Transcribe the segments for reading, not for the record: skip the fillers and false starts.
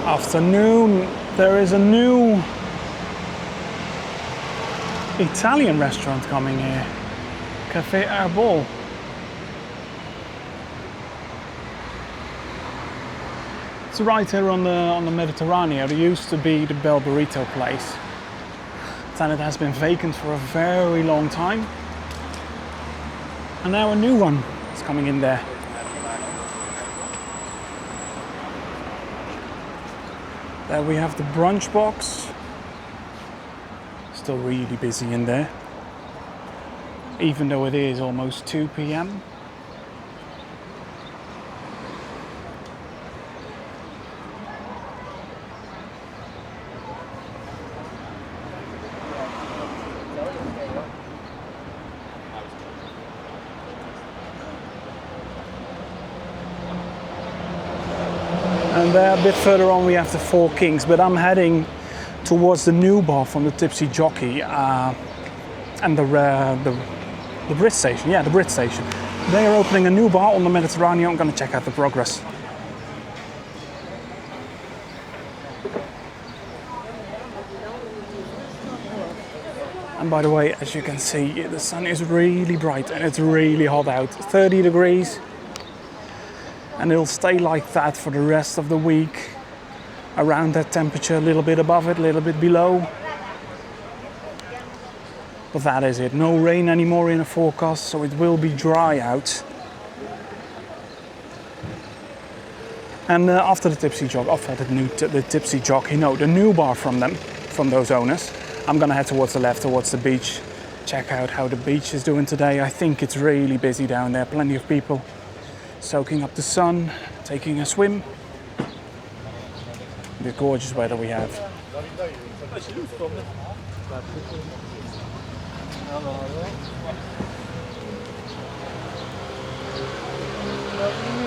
afternoon. There is a new Italian restaurant coming here, Cafe Arbol. It's right here on the Mediterráneo. There used to be the Bel Burrito place, and it has been vacant for a very long time. And now a new one is coming in there. There we have the brunch box. Still really busy in there, even though it is almost 2 p.m. And there a bit further on we have the Four Kings, but I'm heading towards the new bar from the Tipsy Jockey and the Brit Station. Yeah, the Brit Station. They are opening a new bar on the Mediterranean. I'm going to check out the progress. And by the way, as you can see, the sun is really bright and it's really hot out. 30 degrees. And it'll stay like that for the rest of the week. Around that temperature, a little bit above it, a little bit below. But that is it. No rain anymore in the forecast, so it will be dry out. And after the Tipsy Jockey, the Tipsy Jockey, the new bar from them, from those owners, I'm gonna head towards the left, towards the beach. Check out how the beach is doing today. I think it's really busy down there. Plenty of people soaking up the sun, taking a swim. The gorgeous weather we have.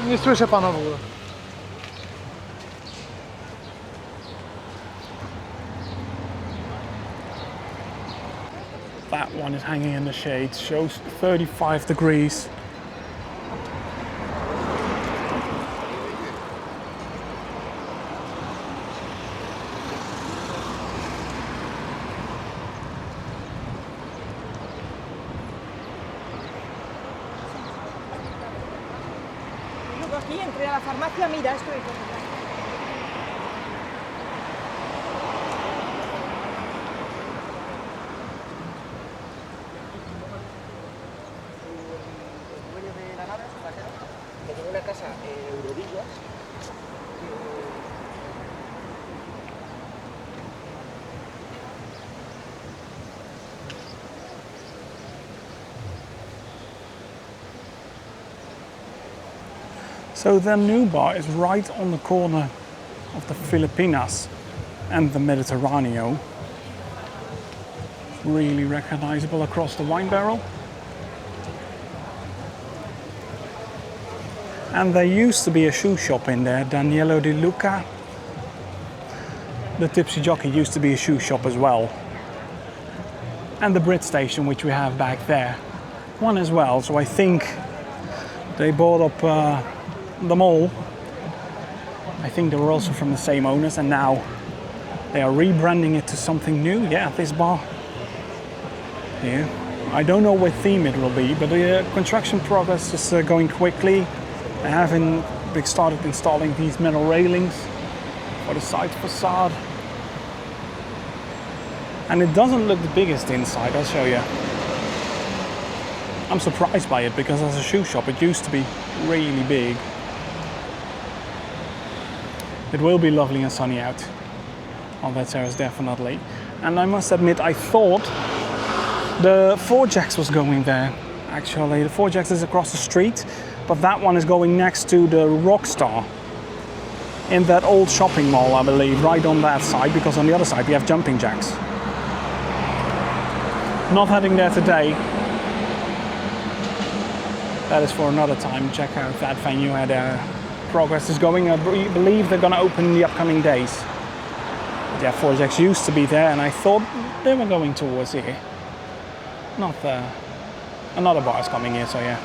Nie słyszę pana w ogóle. That one is hanging in the shade, shows 35 degrees. Aquí entre la farmacia, mira, esto es. Dueño de la nave, su casero, que tiene una casa en Eurovillas. So the new bar is right on the corner of the Filipinas and the Mediterráneo. Really recognizable across the wine barrel. And there used to be a shoe shop in there, Danielo Di Luca. The Tipsy Jockey used to be a shoe shop as well. And the Brit Station, which we have back there, one as well. So I think they bought up them all. I think they were also from the same owners, and now they are rebranding it to something new. Yeah, this bar here. I don't know what theme it will be, but the construction progress is going quickly. They started installing these metal railings for the side facade. And it doesn't look the biggest inside, I'll show you. I'm surprised by it because as a shoe shop it used to be really big. It will be lovely and sunny out on that terrace, definitely. And I must admit, I thought the Four Jacks was going there. Actually, the Four Jacks is across the street, but that one is going next to the Rockstar in that old shopping mall, I believe, right on that side, because on the other side we have Jumping Jacks. Not heading there today. That is for another time. Check out that venue and progress is going. I believe they're going to open in the upcoming days. But yeah, Four Jacks used to be there, and I thought they were going towards here. Not another bar is coming here, so yeah.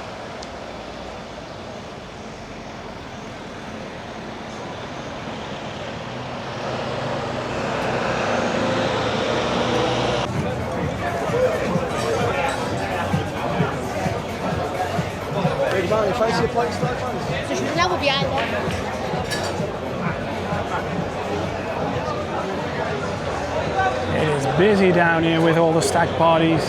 That would be either. It is busy down here with all the stag parties.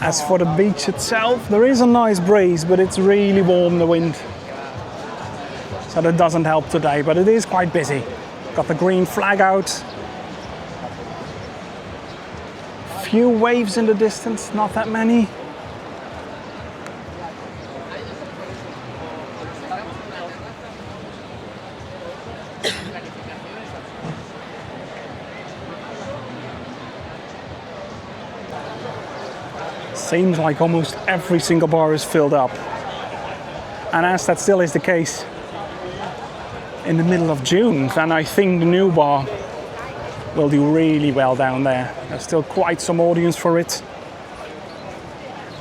As for the beach itself, there is a nice breeze, but it's really warm, the wind. So that doesn't help today, but it is quite busy. Got the green flag out. Few waves in the distance, not that many. Seems like almost every single bar is filled up. And as that still is the case in the middle of June, then I think the new bar will do really well down there. There's still quite some audience for it.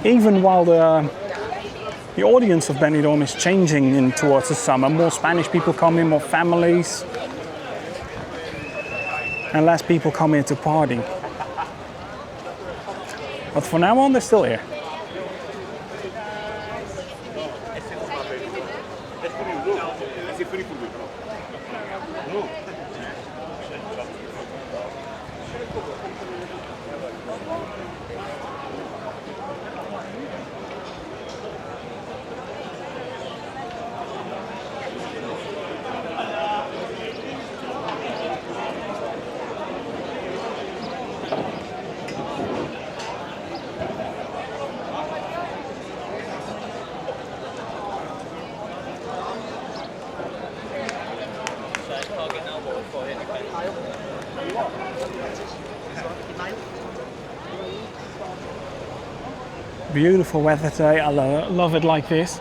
Even while the audience of Benidorm is changing in towards the summer, more Spanish people come in, more families, and less people come here to party. But for now on, they're still here. Beautiful weather today. I love it like this.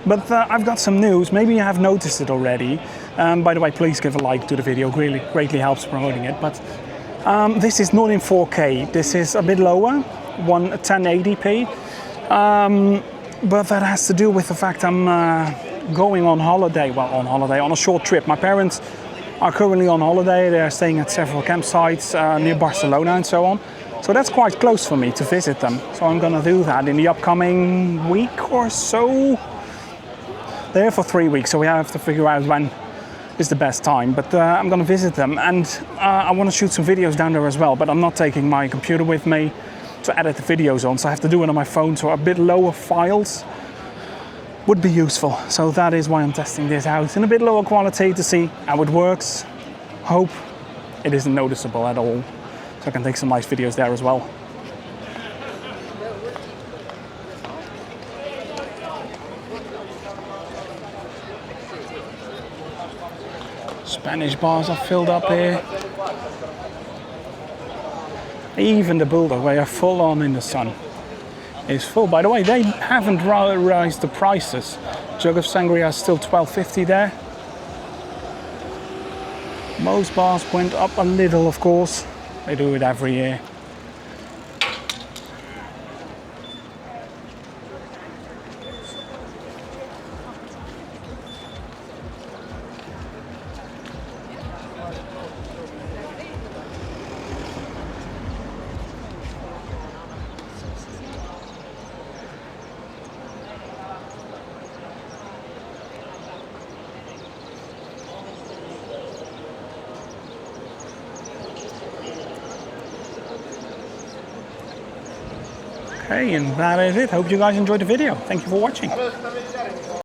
But I've got some news. Maybe you have noticed it already. By the way, please give a like to the video. Greatly helps promoting it. But this is not in 4K. This is a bit lower, 1080p. But that has to do with the fact I'm going on holiday. Well, on a short trip. My parents are currently on holiday. They're staying at several campsites near Barcelona and so on. So that's quite close for me to visit them. So I'm gonna do that in the upcoming week or so. They're for 3 weeks, so we have to figure out when is the best time. But I'm gonna visit them, and I wanna shoot some videos down there as well, but I'm not taking my computer with me to edit the videos on, so I have to do it on my phone, so a bit lower files would be useful. So that is why I'm testing this out in a bit lower quality to see how it works. Hope it isn't noticeable at all. So I can take some nice videos there as well. Spanish bars are filled up here. Even the Bulldog, where you're full on in the sun, is full. By the way, they haven't raised the prices. Jug of sangria is still $12.50 there. Most bars went up a little, of course. They do it every year. Okay, and that is it. Hope you guys enjoyed the video. Thank you for watching.